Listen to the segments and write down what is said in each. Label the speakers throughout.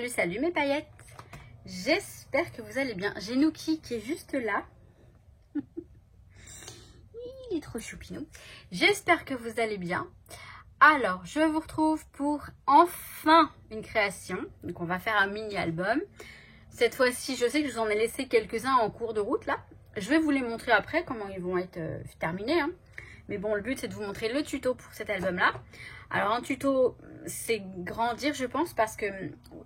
Speaker 1: Salut mes paillettes. J'espère que vous allez bien. J'ai Nouki qui est juste là. Il est trop choupinou. J'espère que vous allez bien. Alors, je vous retrouve pour enfin une création. Donc, on va faire un mini-album. Cette fois-ci, je sais que je vous en ai laissé quelques-uns en cours de route là. Je vais vous les montrer après comment ils vont être terminés. Hein. Mais bon, le but, c'est de vous montrer le tuto pour cet album-là. Alors, un tuto, c'est grandir, je pense, parce que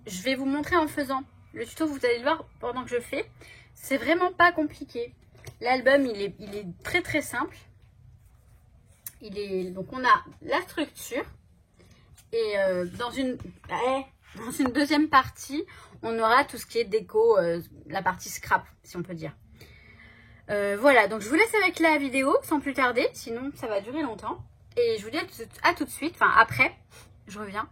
Speaker 1: je vais vous montrer en faisant. Le tuto, vous allez le voir pendant que je fais. C'est vraiment pas compliqué. L'album, il est très, très simple. Donc, on a la structure. Et dans une deuxième partie, on aura tout ce qui est déco, la partie scrap, si on peut dire. Voilà, donc je vous laisse avec la vidéo sans plus tarder, sinon ça va durer longtemps. Et je vous dis à tout de suite, enfin après, je reviens.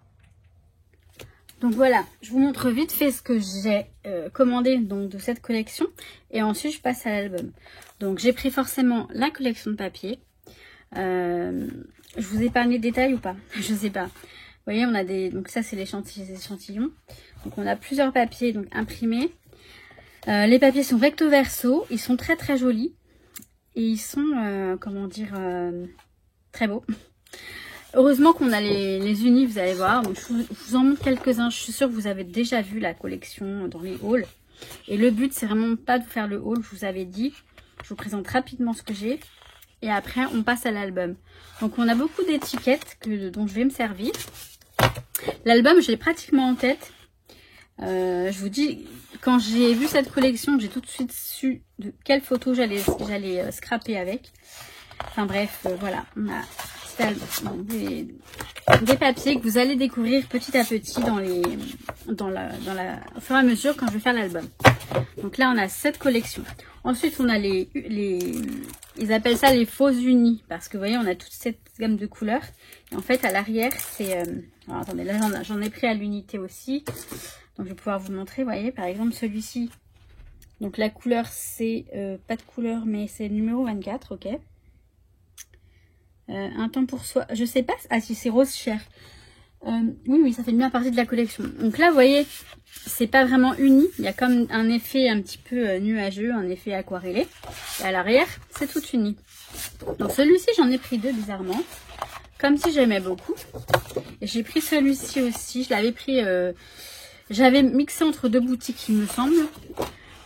Speaker 1: Donc voilà, je vous montre vite fait ce que j'ai commandé donc, de cette collection. Et ensuite je passe à l'album. Donc j'ai pris forcément la collection de papier. Je vous ai parlé de détails ou pas? Je sais pas. Vous voyez, on a des... Donc ça c'est les échantillons. Donc on a plusieurs papiers donc imprimés. Les papiers sont recto verso, ils sont très très jolis et ils sont, comment dire, très beaux. Heureusement qu'on a les unis, vous allez voir. Donc, je vous en montre quelques-uns, je suis sûre que vous avez déjà vu la collection dans les hauls. Et le but, c'est vraiment pas de faire le haul, je vous avais dit. Je vous présente rapidement ce que j'ai et après on passe à l'album. Donc on a beaucoup d'étiquettes dont je vais me servir. L'album, je l'ai pratiquement en tête. Je vous dis, quand j'ai vu cette collection, j'ai tout de suite su de quelle photo j'allais scraper avec. Enfin bref, voilà, on a des papiers que vous allez découvrir petit à petit au fur et à mesure quand je vais faire l'album. Donc là, on a cette collection. Ensuite, on a ils appellent ça les faux unis parce que vous voyez, on a toute cette gamme de couleurs. Et en fait, à l'arrière, c'est... alors attendez, là, j'en ai pris à l'unité aussi. Donc, je vais pouvoir vous montrer, vous voyez, par exemple, celui-ci. Donc, la couleur, c'est pas de couleur, mais c'est le numéro 24, ok. Un temps pour soi, je sais pas. Ah, si, c'est rose chair. Oui, ça fait bien partie de la collection. Donc là, vous voyez, c'est pas vraiment uni. Il y a comme un effet un petit peu nuageux, un effet aquarellé. Et à l'arrière, c'est tout uni. Donc, celui-ci, j'en ai pris deux, bizarrement. Comme si j'aimais beaucoup. Et j'ai pris celui-ci aussi. Je l'avais pris... j'avais mixé entre deux boutiques, il me semble.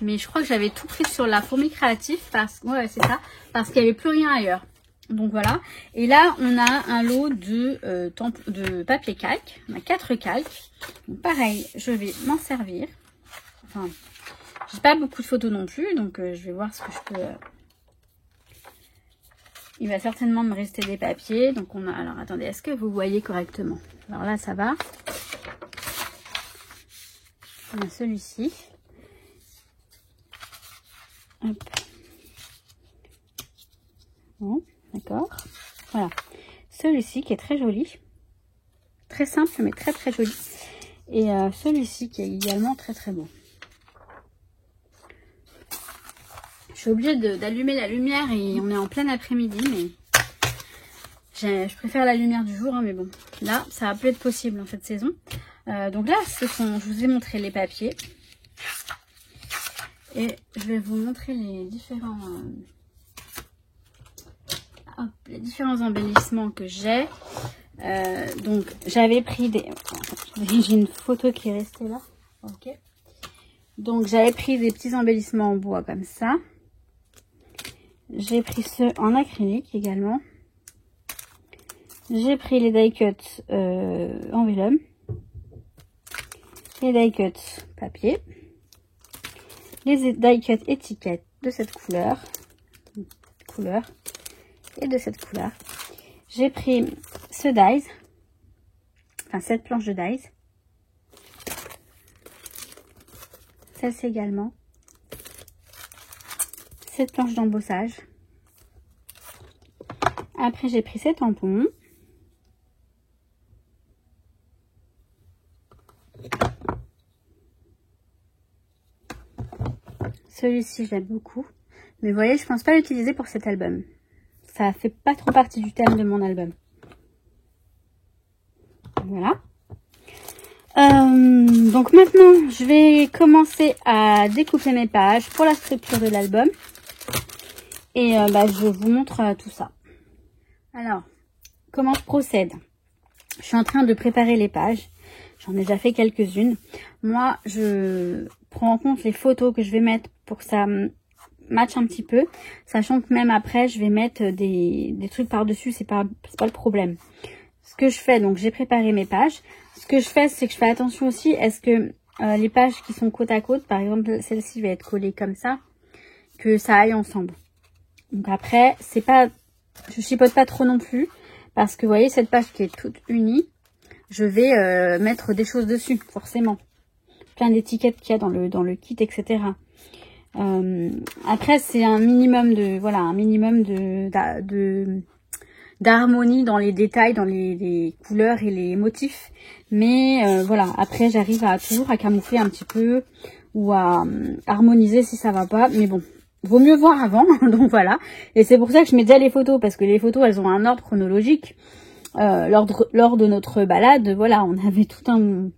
Speaker 1: Mais je crois que j'avais tout pris sur la Fourmi Créative. Ouais, c'est ça. Parce qu'il n'y avait plus rien ailleurs. Donc voilà. Et là, on a un lot de papier calque. On a 4 calques. Donc pareil, je vais m'en servir. Enfin, j'ai pas beaucoup de photos non plus. Donc je vais voir ce que je peux... Il va certainement me rester des papiers. Donc on a... Alors attendez, est-ce que vous voyez correctement? Alors là, ça va. On a celui-ci. Hop. Bon, d'accord. Voilà. Celui-ci qui est très joli. Très simple, mais très très joli. Et celui-ci qui est également très très beau. Je suis obligée d'allumer la lumière et on est en plein après-midi, mais je préfère la lumière du jour, hein, mais bon. Là, ça va plus être possible en cette saison. Donc là, je vous ai montré les papiers. Et je vais vous montrer les différents embellissements que j'ai. Donc, j'avais pris des... J'ai une photo qui est restée là. Ok. Donc, j'avais pris des petits embellissements en bois comme ça. J'ai pris ceux en acrylique également. J'ai pris les die cuts en vélum. Les die cuts papier. Les die cuts étiquettes de cette couleur. Et de cette couleur. J'ai pris ce dies. Enfin, cette planche de dies. Celle-ci également. Cette planche d'embossage. Après, j'ai pris ces tampons. Celui-ci, je l'aime beaucoup. Mais vous voyez, je pense pas l'utiliser pour cet album. Ça fait pas trop partie du thème de mon album. Voilà. Donc maintenant, je vais commencer à découper mes pages pour la structure de l'album. Et je vous montre tout ça. Alors, comment je procède? Je suis en train de préparer les pages. J'en ai déjà fait quelques-unes. Moi, je prends en compte les photos que je vais mettre pour que ça matche un petit peu. Sachant que même après, je vais mettre des trucs par-dessus. C'est pas le problème. Ce que je fais, donc j'ai préparé mes pages. Ce que je fais, c'est que je fais attention aussi. Est-ce que les pages qui sont côte à côte, par exemple, celle-ci va être collée comme ça, que ça aille ensemble. Donc après, c'est pas, je chipote pas trop non plus. Parce que vous voyez, cette page qui est toute unie, je vais mettre des choses dessus, forcément. Plein d'étiquettes qu'il y a dans le kit, etc. Après, c'est un minimum d'harmonie dans les détails, dans les couleurs et les motifs. Mais voilà, après, j'arrive toujours à camoufler un petit peu ou à harmoniser si ça va pas. Mais bon, vaut mieux voir avant, donc voilà. Et c'est pour ça que je mets déjà les photos, parce que les photos, elles ont un ordre chronologique. Lors de notre balade, voilà, on avait tout un...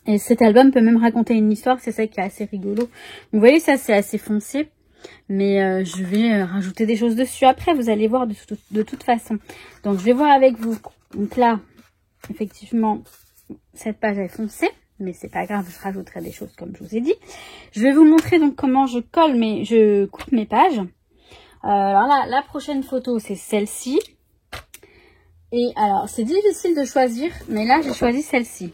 Speaker 1: Et cet album peut même raconter une histoire, c'est ça qui est assez rigolo. Donc, vous voyez, ça, c'est assez foncé. Mais je vais rajouter des choses dessus après, vous allez voir de toute façon. Donc, je vais voir avec vous. Donc là, effectivement, cette page est foncée. Mais c'est pas grave, je rajouterai des choses comme je vous ai dit. Je vais vous montrer donc comment je coupe mes pages. Alors là, la prochaine photo, c'est celle-ci. Et alors, c'est difficile de choisir, mais là, j'ai choisi celle-ci.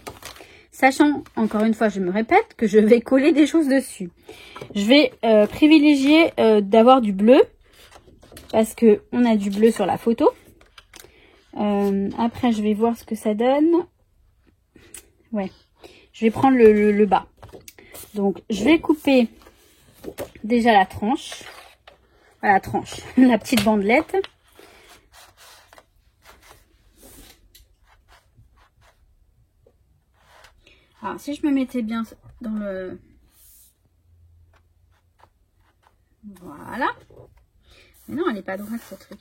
Speaker 1: Sachant, encore une fois, je me répète, que je vais coller des choses dessus. Je vais privilégier d'avoir du bleu, parce que on a du bleu sur la photo. Après, je vais voir ce que ça donne. Ouais. Je vais prendre le bas. Donc, je vais couper déjà la tranche. Voilà, la tranche. La petite bandelette. Alors, si je me mettais bien dans le... Voilà. Mais non, elle n'est pas droite, ce truc.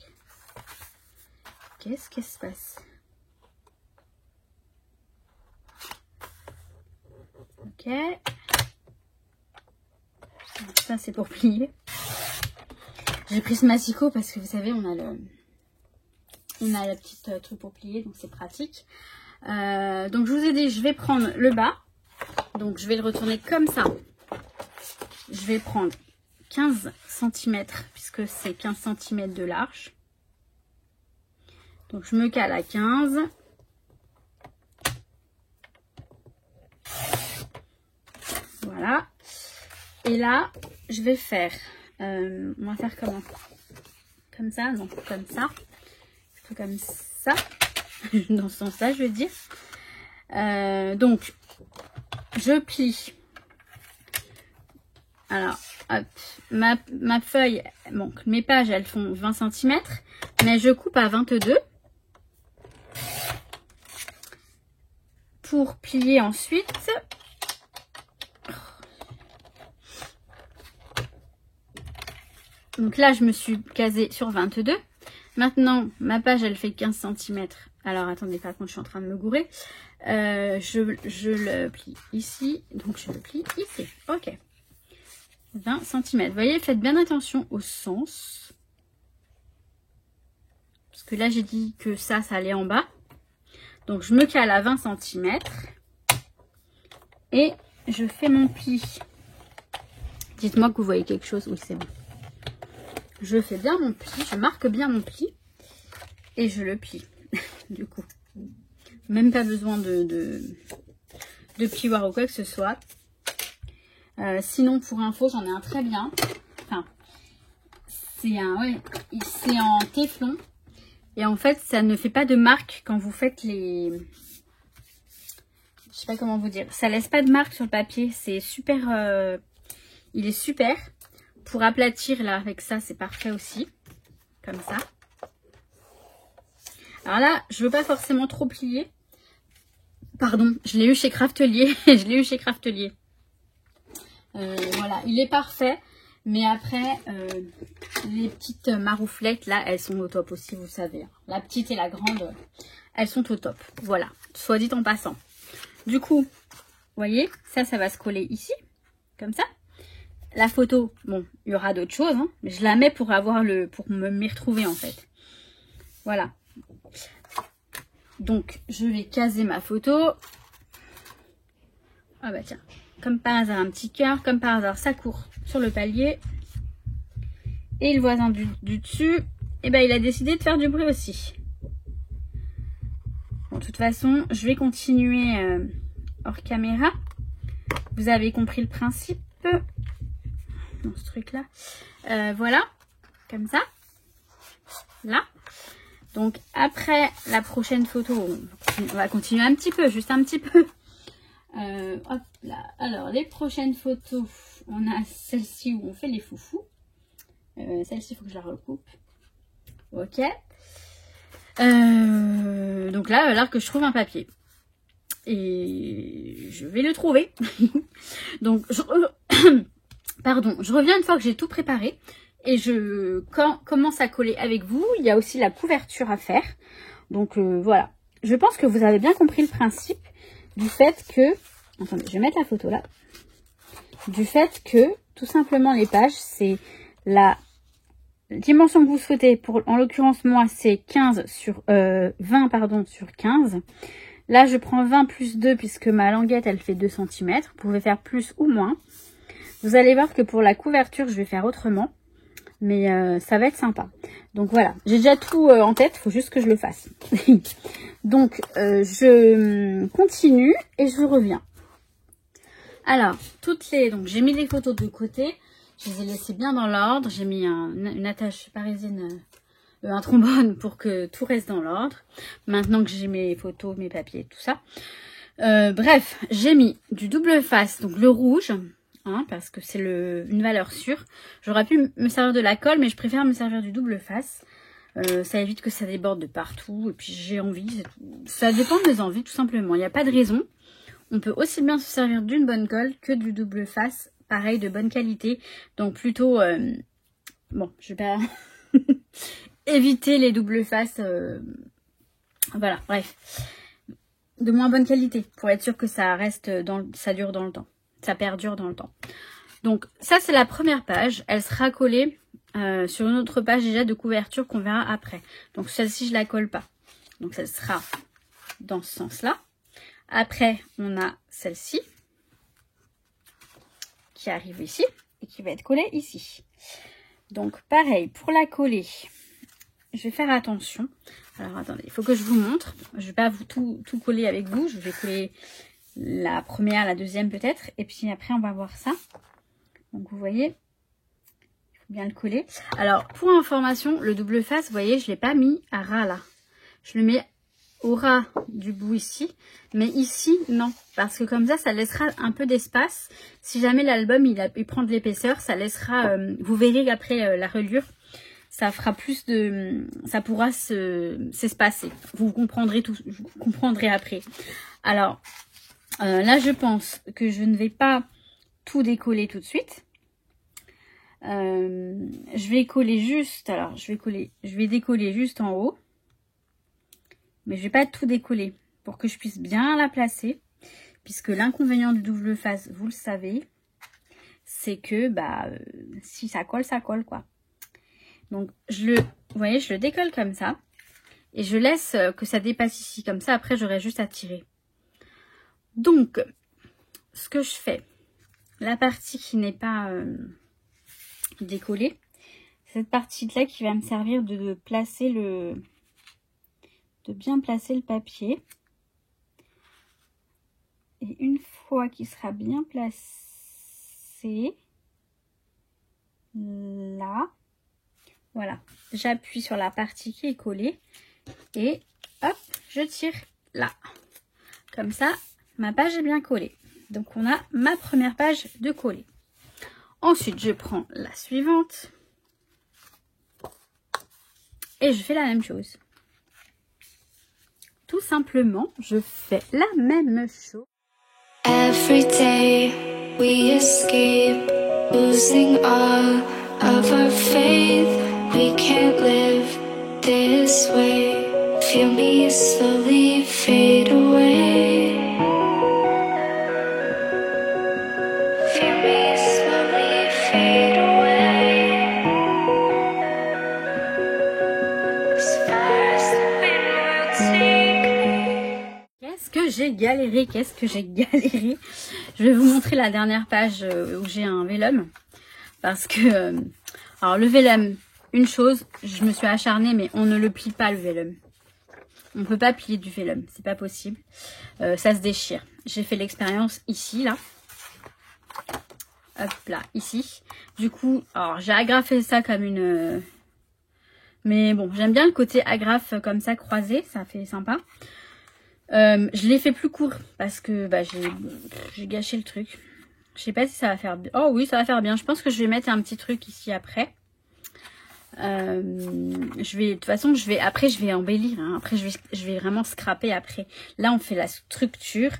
Speaker 1: Qu'est-ce qui se passe? Ok. Ça, c'est pour plier. J'ai pris ce massicot parce que vous savez, on a la petite truc pour plier, donc c'est pratique. Donc, je vous ai dit, je vais prendre le bas. Donc, je vais le retourner comme ça. Je vais prendre 15 cm, puisque c'est 15 cm de large. Donc, je me cale à 15. Voilà. Et là, je vais faire... on va faire comment? Comme ça? Non, comme ça. Plutôt comme ça. Dans ce sens-là, je veux dire. Donc, je plie. Alors, hop, ma feuille, donc mes pages, elles font 20 cm. Mais je coupe à 22. Pour plier ensuite... Donc là, je me suis casée sur 22. Maintenant, ma page, elle fait 15 cm. Alors, attendez, par contre, je suis en train de me gourer. Je le plie ici. Donc, je le plie ici. Ok. 20 cm. Vous voyez, faites bien attention au sens. Parce que là, j'ai dit que ça allait en bas. Donc, je me cale à 20 cm. Et je fais mon pli. Dites-moi que vous voyez quelque chose. Oui, c'est bon. Je fais bien mon pli, je marque bien mon pli et je le plie. Du coup, même pas besoin de plioir ou quoi que ce soit. Sinon, pour info, j'en ai un très bien. Enfin, c'est en téflon et en fait, ça ne fait pas de marque quand vous faites les... Je sais pas comment vous dire. Ça laisse pas de marque sur le papier. C'est super... il est super. Pour aplatir, là, avec ça, c'est parfait aussi. Comme ça. Alors là, je veux pas forcément trop plier. Pardon, je l'ai eu chez Craftelier. Je l'ai eu chez Craftelier. Voilà, il est parfait. Mais après, les petites marouflettes, là, elles sont au top aussi, vous savez. La petite et la grande, elles sont au top. Voilà, soit dit en passant. Du coup, voyez, ça va se coller ici, comme ça. La photo, bon, il y aura d'autres choses, hein, mais je la mets pour m'y retrouver en fait. Voilà. Donc, je vais caser ma photo. Ah bah tiens, comme par hasard, un petit cœur, comme par hasard, ça court sur le palier. Et le voisin du dessus, eh ben, il a décidé de faire du bruit aussi. Bon, de toute façon, je vais continuer hors caméra. Vous avez compris le principe dans ce truc-là. Voilà, comme ça. Là. Donc, après la prochaine photo, on va continuer un petit peu, juste un petit peu. Hop là. Alors, les prochaines photos, on a celle-ci où on fait les foufous. Celle-ci, il faut que je la recoupe. Ok. Donc là, il va falloir que je trouve un papier. Et je vais le trouver. Donc, pardon, je reviens une fois que j'ai tout préparé. Et je commence à coller avec vous. Il y a aussi la couverture à faire. Donc, voilà. Je pense que vous avez bien compris le principe du fait que... Attendez, je vais mettre la photo là. Du fait que, tout simplement, les pages, c'est la dimension que vous souhaitez. En l'occurrence, moi, c'est 20 sur 15. Là, je prends 20 plus 2 puisque ma languette, elle fait 2 cm. Vous pouvez faire plus ou moins. Vous allez voir que pour la couverture, je vais faire autrement. Mais ça va être sympa. Donc voilà, j'ai déjà tout en tête. Il faut juste que je le fasse. Donc, je continue et je reviens. Alors, donc j'ai mis les photos de côté. Je les ai laissées bien dans l'ordre. J'ai mis une attache parisienne, un trombone pour que tout reste dans l'ordre. Maintenant que j'ai mes photos, mes papiers, tout ça. Bref, j'ai mis du double face, donc le rouge, hein, parce que c'est une valeur sûre. J'aurais pu me servir de la colle, mais je préfère me servir du double face. Ça évite que ça déborde de partout. Et puis j'ai envie, ça dépend de mes envies tout simplement. Il n'y a pas de raison. On peut aussi bien se servir d'une bonne colle que du double face. Pareil, de bonne qualité. Donc plutôt... bon, je vais pas éviter les doubles faces. Voilà, bref. De moins bonne qualité. Pour être sûr que ça reste ça dure dans le temps. Ça perdure dans le temps. Donc ça, c'est la première page. Elle sera collée sur une autre page déjà de couverture qu'on verra après. Donc celle-ci, je la colle pas. Donc ça sera dans ce sens-là. Après, on a celle-ci qui arrive ici et qui va être collée ici. Donc, pareil, pour la coller, je vais faire attention. Alors, attendez, il faut que je vous montre. Je ne vais pas tout coller avec vous. Je vais coller la première, la deuxième peut-être. Et puis après, on va voir ça. Donc, vous voyez, il faut bien le coller. Alors, pour information, le double face, vous voyez, je ne l'ai pas mis à ras là. Je le mets au ras du bout ici, mais ici non, parce que comme ça laissera un peu d'espace. Si jamais l'album il prend de l'épaisseur, ça laissera, vous verrez après la reliure, ça fera plus de, ça pourra s'espacer. Vous comprendrez tout, vous comprendrez après. Alors là, je pense que je ne vais pas tout décoller tout de suite. Je vais coller juste, alors je vais décoller juste en haut. Mais je vais pas tout décoller pour que je puisse bien la placer. Puisque l'inconvénient du double face, vous le savez, c'est que si ça colle quoi. Donc vous voyez, je le décolle comme ça. Et je laisse que ça dépasse ici. Comme ça, après, j'aurai juste à tirer. Donc, ce que je fais, la partie qui n'est pas décollée, cette partie-là qui va me servir de placer de bien placer le papier. Et une fois qu'il sera bien placé, là, voilà, j'appuie sur la partie qui est collée et hop, je tire là. Comme ça, ma page est bien collée. Donc, on a ma première page de collée. Ensuite, je prends la suivante et je fais la même chose. Tout simplement, je fais la même chose.
Speaker 2: Every day we escape, losing all of our faith. We can't live this way. Feel me slowly fade away.
Speaker 1: j'ai galéré, qu'est-ce que j'ai galéré. Je vais vous montrer la dernière page où j'ai un vellum. Parce que, alors le vellum, une chose, je me suis acharnée, mais on ne le plie pas le vellum. On ne peut pas plier du vellum, c'est pas possible. Ça se déchire. J'ai fait l'expérience ici, là. Hop là, ici. Du coup, alors j'ai agrafé ça comme une... Mais bon, j'aime bien le côté agrafe comme ça, croisé, ça fait sympa. Je l'ai fait plus court parce que bah, j'ai gâché le truc. Je sais pas si ça va faire bien. Oh oui, ça va faire bien. Je pense que je vais mettre un petit truc ici après. De toute façon, après je vais embellir. Hein. Après, je vais vraiment scraper après. Là, on fait la structure.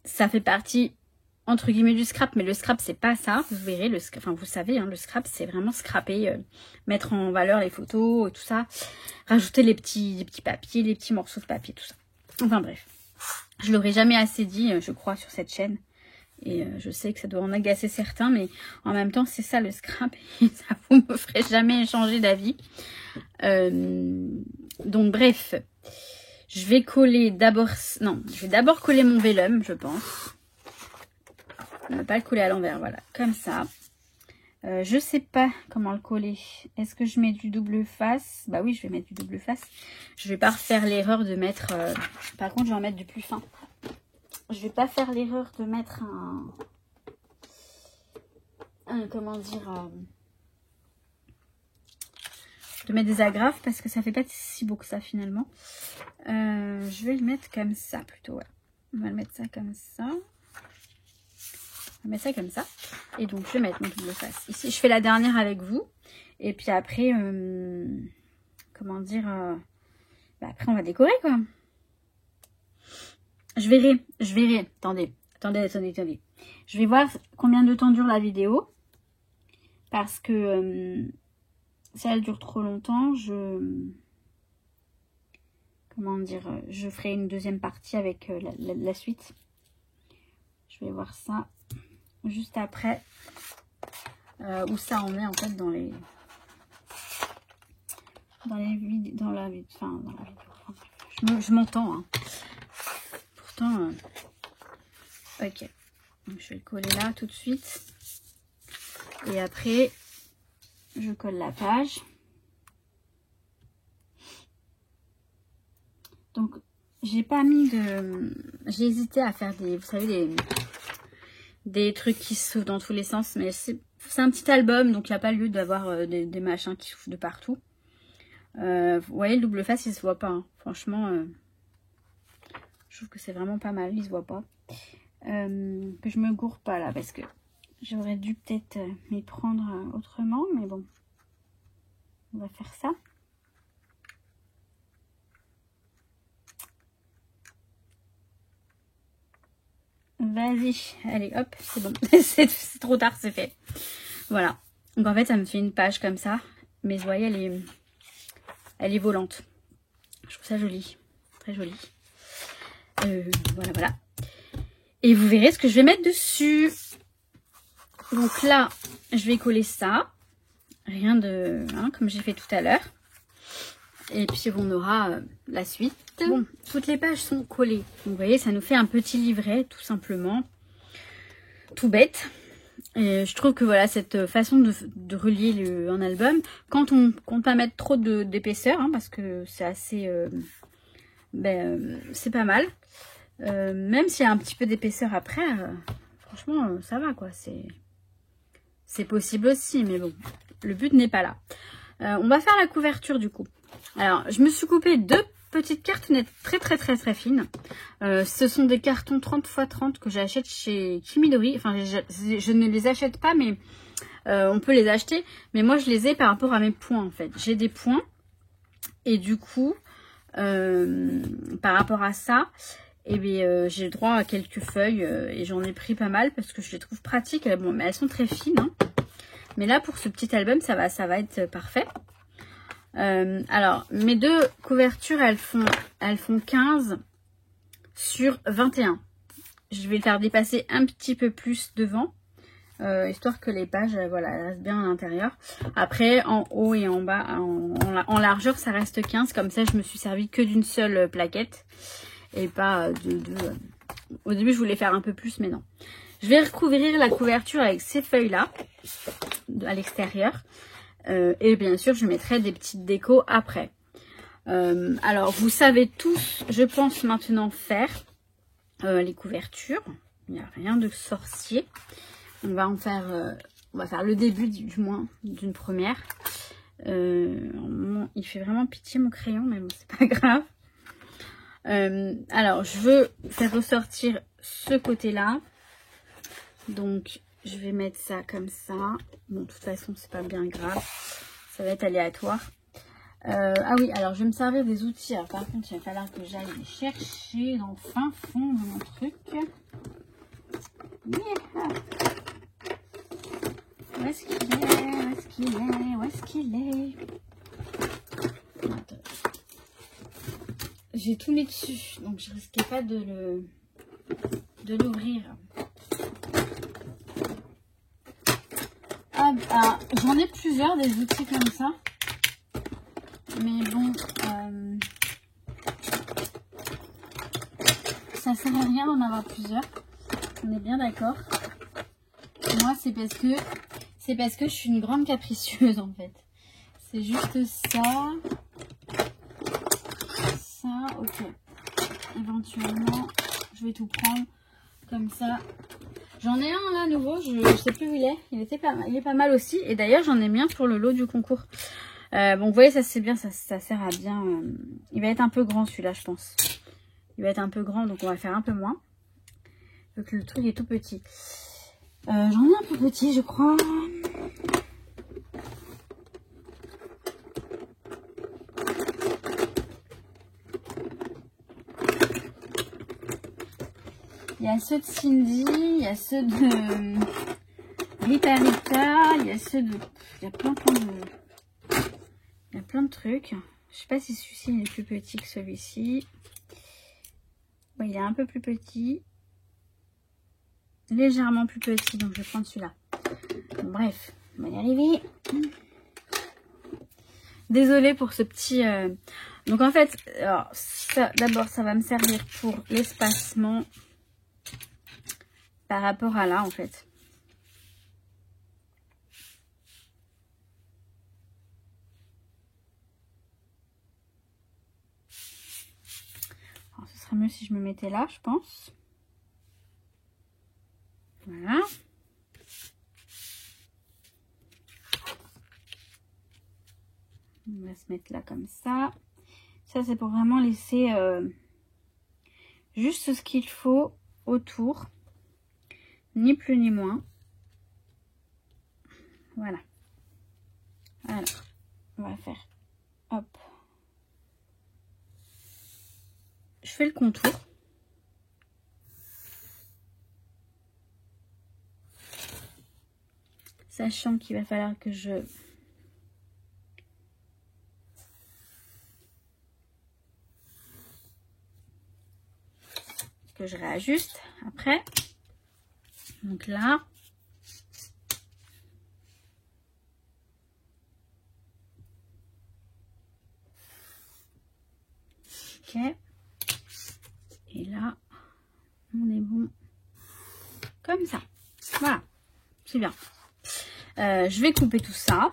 Speaker 1: Ça fait partie entre guillemets du scrap, mais le scrap c'est pas ça. Vous verrez, enfin vous savez, hein, le scrap c'est vraiment scraper, mettre en valeur les photos et tout ça, rajouter les petits papiers, les petits morceaux de papier, tout ça. Enfin bref, je l'aurais jamais assez dit, je crois, sur cette chaîne. Et je sais que ça doit en agacer certains, mais en même temps, c'est ça le scrap. Et ça vous me ferait jamais changer d'avis. Donc bref, je vais coller d'abord... Non, je vais d'abord coller mon vellum, je pense. Ne pas le coller à l'envers, voilà, comme ça. Je sais pas comment le coller. Est-ce que je mets du double face? Bah oui, je vais mettre du double face. Je vais pas refaire l'erreur de mettre... Par contre, je vais en mettre du plus fin. Je vais pas faire l'erreur de mettre comment dire... de mettre des agrafes parce que ça fait pas si beau que ça finalement. Je vais le mettre comme ça plutôt, ouais. On va le mettre ça comme ça. On va mettre ça comme ça. Et donc, je vais mettre mon double face. Ici, je fais la dernière avec vous. Et puis après, comment dire... bah après, on va décorer, quoi. Je verrai. Attendez. Je vais voir combien de temps dure la vidéo. Parce que si elle dure trop longtemps, comment dire... je ferai une deuxième partie avec la suite. Je vais voir ça juste après où ça en est en fait dans la vidéo. Je m'entends hein. Pourtant ok, donc je vais le coller là tout de suite et après je colle la page. Donc j'ai pas mis de... J'ai hésité à faire vous savez, des trucs qui s'ouvrent dans tous les sens. Mais c'est un petit album, donc il n'y a pas lieu d'avoir des machins qui s'ouvrent de partout. Vous voyez, le double face, il se voit pas. Hein. Franchement, je trouve que c'est vraiment pas mal, il se voit pas. Que je me gourre pas là, parce que j'aurais dû peut-être m'y prendre autrement. Mais bon, on va faire ça. Vas-y, allez hop, c'est bon, c'est trop tard, c'est fait. Voilà, donc en fait ça me fait une page comme ça, mais vous voyez elle est volante. Je trouve ça joli, très joli. Voilà. Et vous verrez ce que je vais mettre dessus. Donc là, je vais coller ça, rien de, hein, comme j'ai fait tout à l'heure. Et puis on aura la suite. Bon, toutes les pages sont collées. Donc, vous voyez, ça nous fait un petit livret, tout simplement. Tout bête. Et je trouve que voilà, cette façon de relier un album, quand on compte pas mettre trop d'épaisseur, hein, parce que c'est assez... c'est pas mal. Même s'il y a un petit peu d'épaisseur après, franchement, ça va, quoi. C'est possible aussi, mais bon, le but n'est pas là. On va faire la couverture, du coup. Alors, je me suis coupé 2 petites cartonnettes très fines. Ce sont des cartons 30 x 30 que j'achète chez Kimidori. Enfin, je ne les achète pas, mais on peut les acheter. Mais moi, je les ai par rapport à mes points, en fait. J'ai des points. Et du coup, par rapport à ça, eh bien, j'ai le droit à quelques feuilles. Et j'en ai pris pas mal parce que je les trouve pratiques. Bon, mais elles sont très fines. Hein. Mais là, pour ce petit album, ça va être parfait. Alors, mes 2 couvertures, elles font 15 sur 21. Je vais le faire dépasser un petit peu plus devant, histoire que les pages, voilà, elles restent bien à l'intérieur. Après, en haut et en bas, en largeur, ça reste 15. Comme ça, je me suis servi que d'une seule plaquette. et pas Au début, je voulais faire un peu plus, mais non. Je vais recouvrir la couverture avec ces feuilles-là, à l'extérieur. Et bien sûr, je mettrai des petites décos après. Alors, vous savez tous, je pense maintenant faire les couvertures. Il n'y a rien de sorcier. On va faire le début, du moins, d'une première. Il fait vraiment pitié mon crayon, mais bon, c'est pas grave. Alors, je veux faire ressortir ce côté-là. Donc, je vais mettre ça comme ça. Bon, de toute façon, c'est pas bien grave. Ça va être aléatoire. Ah oui, alors je vais me servir des outils. Alors, par contre, il va falloir que j'aille les chercher dans le fin fond de mon truc. Yeah. Où est-ce qu'il est? Où est-ce qu'il est? Où est-ce qu'il est? J'ai tout mis dessus, donc je risquais pas de l'ouvrir. Ah, j'en ai plusieurs des outils comme ça. Mais bon, ça sert à rien d'en avoir plusieurs. On est bien d'accord. Moi, c'est parce que je suis une grande capricieuse en fait. C'est juste ça. Ça, ok. Éventuellement, je vais tout prendre comme ça. J'en ai un là nouveau, je sais plus où il est. Il est pas mal aussi. Et d'ailleurs, j'en ai mis un pour le lot du concours. Bon, vous voyez, ça c'est bien, ça sert à bien. Il va être un peu grand celui-là, je pense. Il va être un peu grand, donc on va faire un peu moins. Donc le truc est tout petit. J'en ai un peu petit, je crois. Il y a ceux de Cindy, il y a ceux de Rita Rita, il y a ceux de... Il y a plein de trucs. Je sais pas si celui-ci est plus petit que celui-ci. Bon, il est un peu plus petit. Légèrement plus petit, donc je vais prendre celui-là. Bon, bref, on va y arriver. Désolée pour ce petit... Donc en fait, d'abord ça va me servir pour l'espacement par rapport à là en fait. Alors, ce serait mieux si je me mettais là, je pense. Voilà. On va se mettre là comme ça. Ça c'est pour vraiment laisser juste ce qu'il faut autour. Ni plus ni moins. Voilà. Alors, on va faire. Hop. Je fais le contour. Sachant qu'il va falloir que je réajuste après. Donc là, ok, et là, on est bon, comme ça, voilà, c'est bien. Je vais couper tout ça,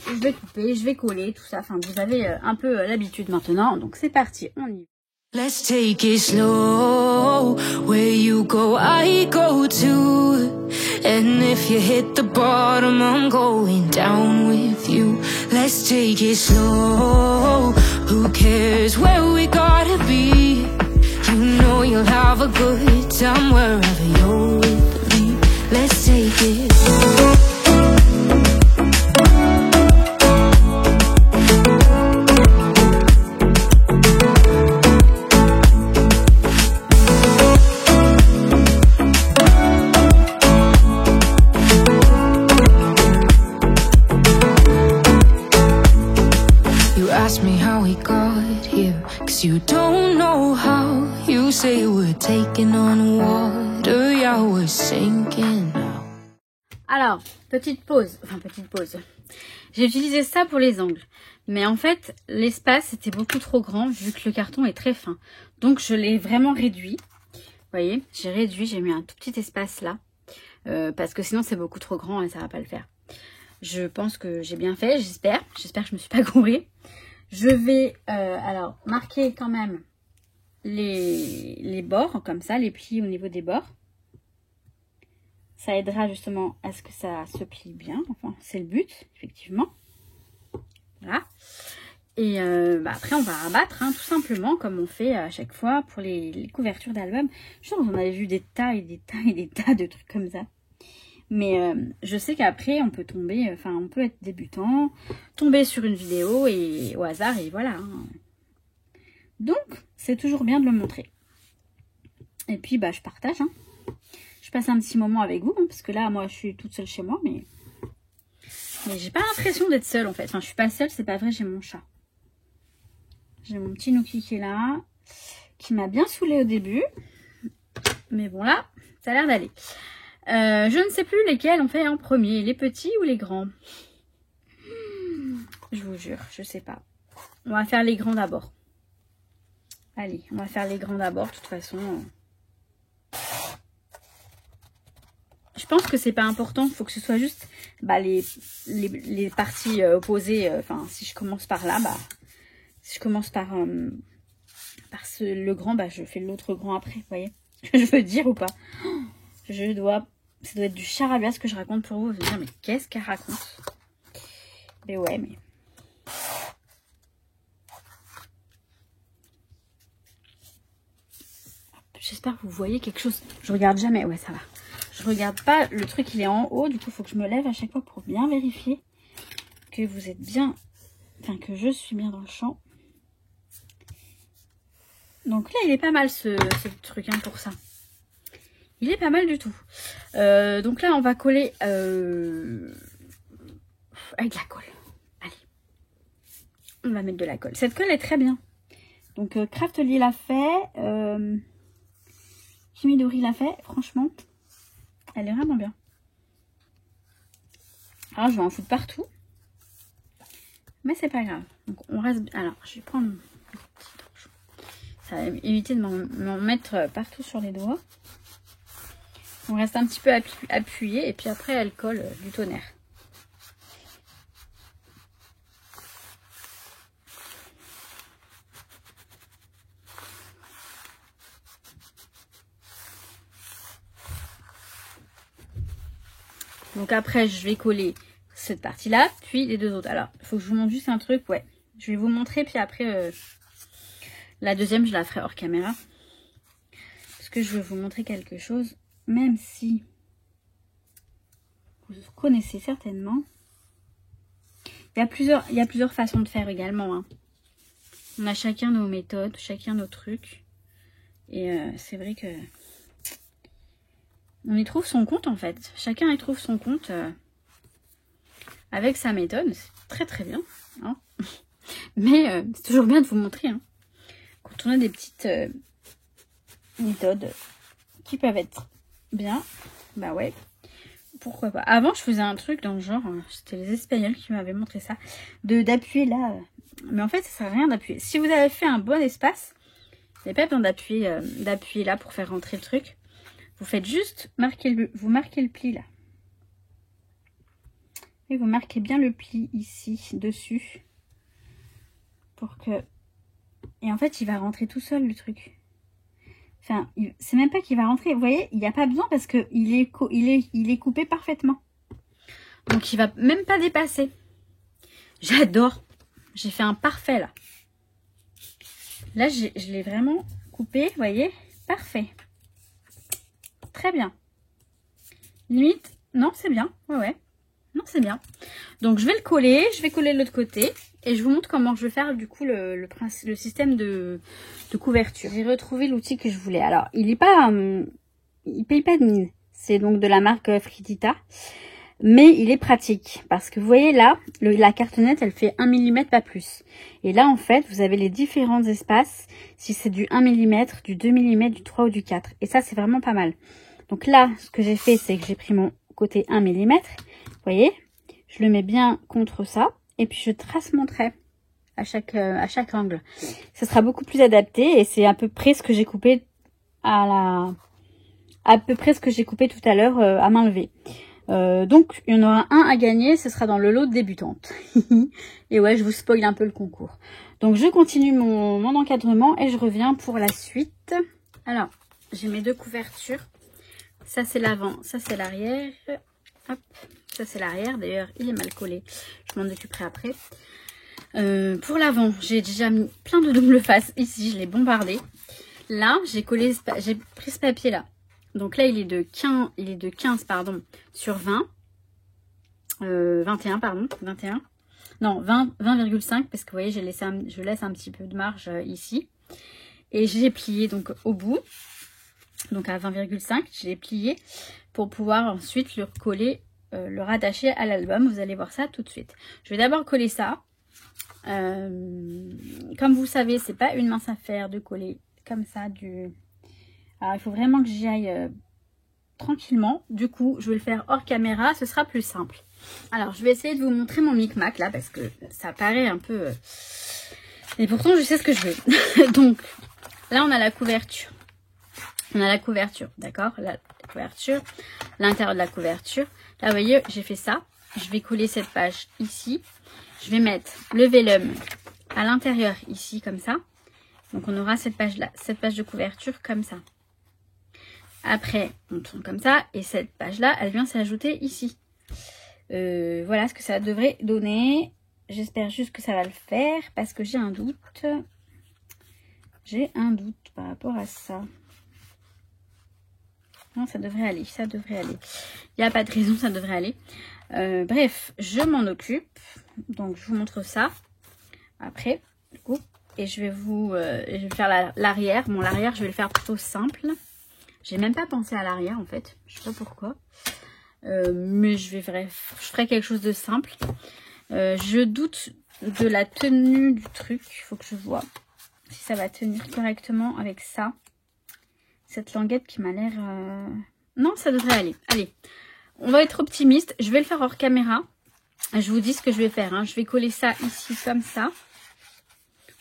Speaker 1: je vais couper, je vais coller, tout ça, enfin vous avez un peu l'habitude maintenant, donc c'est parti, on y va.
Speaker 2: Let's take it slow. Where you go, I go too. And if you hit the bottom, I'm going down with you. Let's take it slow. Who cares where we gotta be? You know you'll have a good time wherever you're with me. Let's take it slow. You don't know how. You say we're taking on water, yeah, we're sinking now.
Speaker 1: Alors, petite pause. Enfin, petite pause. J'ai utilisé ça pour les angles. Mais en fait, l'espace était beaucoup trop grand vu que le carton est très fin. Donc, je l'ai vraiment réduit. Vous voyez, j'ai réduit, j'ai mis un tout petit espace là. Parce que sinon, c'est beaucoup trop grand et ça va pas le faire. Je pense que j'ai bien fait, j'espère. J'espère que je me suis pas gourée. Je vais alors marquer quand même les bords, comme ça, les plis au niveau des bords. Ça aidera justement à ce que ça se plie bien. Enfin, c'est le but, effectivement. Voilà. Et après, on va rabattre, hein, tout simplement, comme on fait à chaque fois pour les couvertures d'albums. Je pense qu'on avait vu des tas et des tas et des tas de trucs comme ça. Mais je sais qu'après, on peut tomber, enfin, on peut être débutant, tomber sur une vidéo et au hasard, et voilà. Hein. Donc, c'est toujours bien de le montrer. Et puis, bah, je partage, hein. Je passe un petit moment avec vous, hein, parce que là, moi, je suis toute seule chez moi, mais j'ai pas l'impression d'être seule, en fait. Enfin, je suis pas seule, c'est pas vrai, j'ai mon chat. J'ai mon petit Nookie qui est là, qui m'a bien saoulée au début. Mais bon, là, ça a l'air d'aller. Je ne sais plus lesquels on fait en premier, les petits ou les grands. Je vous jure, je sais pas. On va faire les grands d'abord. Allez, on va faire les grands d'abord, de toute façon. Je pense que c'est pas important, il faut que ce soit juste bah, les parties opposées. Enfin, si je commence par là, bah, si je commence par le grand, bah, je fais l'autre grand après, vous voyez ce que je veux dire ou pas? Ça doit être du charabia ce que je raconte pour vous. Vous allez dire, mais qu'est-ce qu'elle raconte? Mais ouais, mais... J'espère que vous voyez quelque chose. Je regarde jamais. Ouais, ça va. Je regarde pas. Le truc, il est en haut. Du coup, il faut que je me lève à chaque fois pour bien vérifier que vous êtes bien... Enfin, que je suis bien dans le champ. Donc là, il est pas mal ce truc hein, pour ça. Il est pas mal du tout. Donc là, on va coller avec la colle. Allez. On va mettre de la colle. Cette colle est très bien. Donc, Craftly l'a fait. Kimidori l'a fait. Franchement, elle est vraiment bien. Alors, je vais en foutre partout. Mais c'est pas grave. Donc, on reste... Alors, je vais prendre... Ça va éviter de m'en mettre partout sur les doigts. On reste un petit peu appuyé et puis après elle colle du tonnerre. Donc après je vais coller cette partie là puis les deux autres. Alors il faut que je vous montre juste un truc, ouais. Je vais vous montrer puis après la deuxième je la ferai hors caméra. Parce que je veux vous montrer quelque chose. Même si vous connaissez certainement, il y a plusieurs façons de faire également. Hein. On a chacun nos méthodes, chacun nos trucs. Et c'est vrai que on y trouve son compte en fait. Chacun y trouve son compte avec sa méthode. C'est très très bien. Hein. Mais c'est toujours bien de vous montrer. Hein. Quand on a des petites méthodes qui peuvent être bien, bah ouais, pourquoi pas. Avant je faisais un truc dans le genre, c'était les Espagnols qui m'avaient montré ça, d'appuyer là, mais en fait ça sert à rien d'appuyer. Si vous avez fait un bon espace, il n'y a pas besoin d'appuyer là pour faire rentrer le truc. Vous faites juste vous marquez le pli là, et vous marquez bien le pli ici dessus pour que, et en fait il va rentrer tout seul le truc. Enfin, c'est même pas qu'il va rentrer. Vous voyez, il n'y a pas besoin parce que il est coupé parfaitement. Donc, il va même pas dépasser. J'adore. J'ai fait un parfait, là. Là, je l'ai vraiment coupé, vous voyez. Parfait. Très bien. Limite, non, c'est bien. Ouais. Non, c'est bien. Donc, je vais le coller. Je vais coller de l'autre côté. Et je vous montre comment je vais faire du coup le système de couverture. J'ai retrouvé l'outil que je voulais. Alors, il paye pas de mine. C'est donc de la marque Fritita. Mais il est pratique. Parce que vous voyez là, la cartonnette, elle fait 1 mm, pas plus. Et là, en fait, vous avez les différents espaces. Si c'est du 1 mm, du 2 mm, du 3 ou du 4. Et ça, c'est vraiment pas mal. Donc là, ce que j'ai fait, c'est que j'ai pris mon côté 1 mm. Vous voyez, je le mets bien contre ça. Et puis je trace mon trait à chaque angle. Ce sera beaucoup plus adapté et c'est à peu près ce que j'ai coupé à peu près ce que j'ai coupé tout à l'heure à main levée. Donc il y en aura un à gagner, ce sera dans le lot de débutante. Et ouais, je vous spoil un peu le concours. Donc je continue mon encadrement et je reviens pour la suite. Alors, j'ai mes deux couvertures. Ça c'est l'avant, ça c'est l'arrière. Hop, ça c'est l'arrière. D'ailleurs, il est mal collé. Je m'en occuperai après. Pour l'avant, j'ai déjà mis plein de double face ici, je l'ai bombardé. Là, j'ai pris ce papier là. Donc là, il est de 15 pardon, sur 20. 21, pardon, 21. Non, 20,5 parce que vous voyez, je laisse un petit peu de marge ici. Et j'ai plié donc au bout. Donc à 20,5, je l'ai plié pour pouvoir ensuite le recoller, le rattacher à l'album. Vous allez voir ça tout de suite. Je vais d'abord coller ça. Comme vous savez, c'est pas une mince affaire de coller comme ça Alors il faut vraiment que j'y aille tranquillement. Du coup, je vais le faire hors caméra, ce sera plus simple. Alors, je vais essayer de vous montrer mon micmac là parce que ça paraît un peu... Et pourtant, je sais ce que je veux. Donc, là, on a la couverture. On a la couverture, d'accord? La couverture, l'intérieur de la couverture. Là, vous voyez, j'ai fait ça. Je vais coller cette page ici. Je vais mettre le vellum à l'intérieur ici, comme ça. Donc, on aura cette page-là, cette page de couverture comme ça. Après, on tourne comme ça. Et cette page-là, elle vient s'ajouter ici. Voilà ce que ça devrait donner. J'espère juste que ça va le faire parce que j'ai un doute. J'ai un doute par rapport à ça. Non, ça devrait aller. Ça devrait aller. Il n'y a pas de raison, ça devrait aller. Bref, je m'en occupe. Donc, je vous montre ça après. Du coup, et je vais faire l'arrière. Bon, l'arrière, je vais le faire plutôt simple. J'ai même pas pensé à l'arrière en fait. Je sais pas pourquoi. Mais je ferai quelque chose de simple. Je doute de la tenue du truc. Il faut que je vois si ça va tenir correctement avec ça. Cette languette qui m'a l'air... Non, ça devrait aller. Allez, on va être optimiste. Je vais le faire hors caméra. Je vous dis ce que je vais faire. Hein. Je vais coller ça ici comme ça.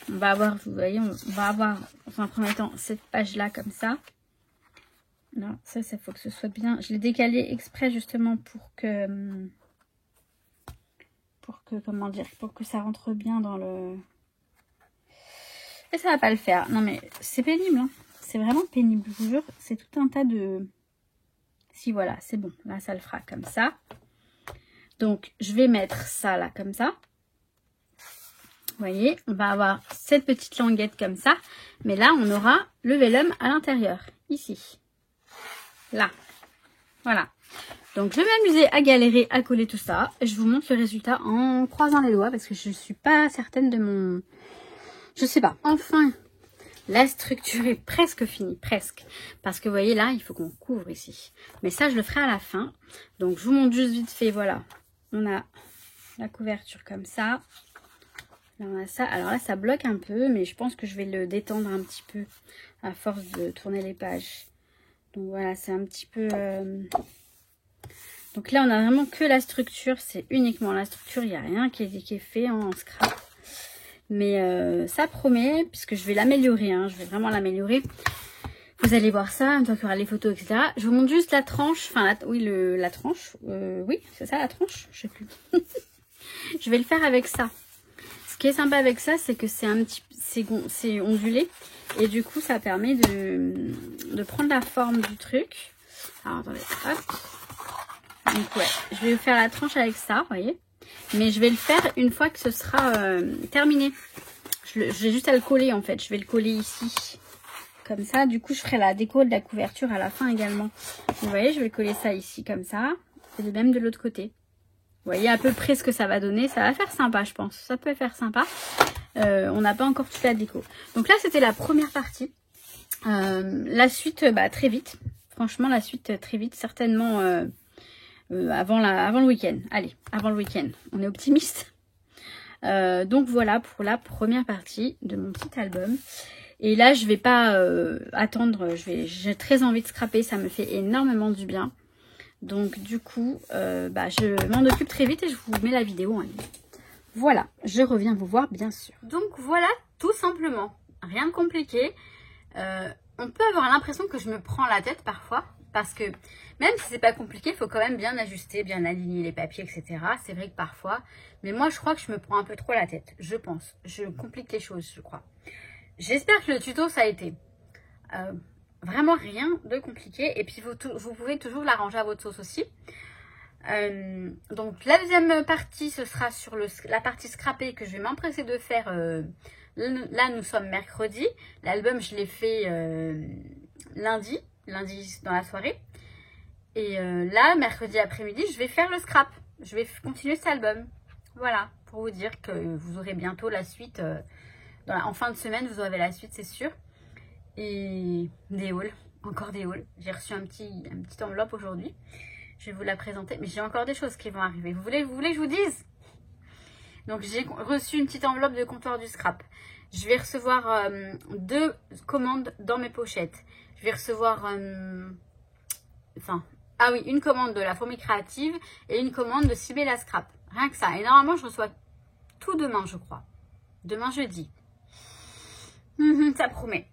Speaker 1: On va avoir, vous voyez, on va avoir dans un premier temps cette page-là comme ça. Non, ça faut que ce soit bien. Je l'ai décalé exprès justement pour que, comment dire, pour que ça rentre bien dans le... Et ça va pas le faire. Non mais c'est pénible, hein. C'est vraiment pénible, je vous jure. C'est tout un tas de... Si voilà, c'est bon. Là, ça le fera comme ça. Donc, je vais mettre ça là, comme ça. Vous voyez, on va avoir cette petite languette comme ça. Mais là, on aura le vellum à l'intérieur, ici. Là, voilà. Donc je vais m'amuser à galérer à coller tout ça. Je vous montre le résultat en croisant les doigts parce que je ne suis pas certaine de mon... Je sais pas. Enfin, la structure est presque finie, presque. Parce que vous voyez là, il faut qu'on couvre ici. Mais ça, je le ferai à la fin. Donc je vous montre juste vite fait, voilà. On a la couverture comme ça. Là, on a ça. Alors là, ça bloque un peu, mais je pense que je vais le détendre un petit peu à force de tourner les pages. Donc voilà, c'est un petit peu... Donc là, on a vraiment que la structure. C'est uniquement la structure. Il n'y a rien qui est fait en scrap. Mais ça promet, puisque je vais l'améliorer. Hein, je vais vraiment l'améliorer. Vous allez voir ça, une fois qu'il y aura les photos, etc. Je vous montre juste la tranche. Enfin, oui, la tranche. Oui, c'est ça la tranche. Je sais plus. Je vais le faire avec ça. Ce qui est sympa avec ça, c'est que c'est ondulé. Et du coup, ça permet de prendre la forme du truc. Alors, attendez, hop. Donc, ouais, je vais faire la tranche avec ça, vous voyez. Mais je vais le faire une fois que ce sera terminé. J'ai juste à le coller, en fait. Je vais le coller ici. Comme ça. Du coup, je ferai la déco de la couverture à la fin également. Vous voyez, je vais coller ça ici, comme ça. Et de même de l'autre côté. Vous voyez à peu près ce que ça va donner. Ça va faire sympa, je pense. Ça peut faire sympa. On n'a pas encore toute la déco. Donc là, c'était la première partie. La suite, très vite. Franchement, la suite, très vite. Certainement avant le week-end. Allez, avant le week-end. On est optimiste. Donc voilà pour la première partie de mon petit album. Et là, je vais pas attendre. J'ai très envie de scraper. Ça me fait énormément du bien. Donc du coup, je m'en occupe très vite et je vous mets la vidéo en ligne. Voilà, je reviens vous voir bien sûr. Donc voilà, tout simplement. Rien de compliqué. On peut avoir l'impression que je me prends la tête parfois. Parce que même si c'est pas compliqué, il faut quand même bien ajuster, bien aligner les papiers, etc. C'est vrai que parfois, mais moi je crois que je me prends un peu trop la tête, je pense. Je complique les choses, je crois. J'espère que le tuto ça a été. Vraiment rien de compliqué. Et puis vous pouvez toujours l'arranger à votre sauce aussi. Donc la deuxième partie, ce sera sur la partie scrappée que je vais m'empresser de faire. Là nous sommes mercredi. L'album je l'ai fait lundi dans la soirée. Et là, mercredi après-midi, je vais faire le scrap. Je vais continuer cet album. Voilà, pour vous dire que vous aurez bientôt la suite. En fin de semaine, vous aurez la suite, c'est sûr. Et des hauls, encore des hauls. J'ai reçu un petit enveloppe aujourd'hui. Je vais vous la présenter. Mais j'ai encore des choses qui vont arriver. Vous voulez que je vous dise? Donc, j'ai reçu une petite enveloppe de comptoir du scrap. Je vais recevoir 2 commandes dans mes pochettes. Je vais recevoir... une commande de la fourmi créative et une commande de Sibella Scrap. Rien que ça. Et normalement, je reçois tout demain, je crois. Demain, jeudi. Ça promet.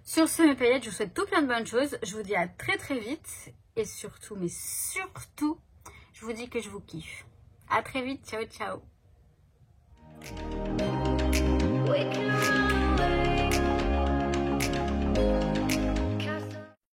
Speaker 1: Sur ce, mes paillettes, je vous souhaite tout plein de bonnes choses. Je vous dis à très très vite. Et surtout, mais surtout, je vous dis que je vous kiffe. À très vite. Ciao, ciao. We can run away.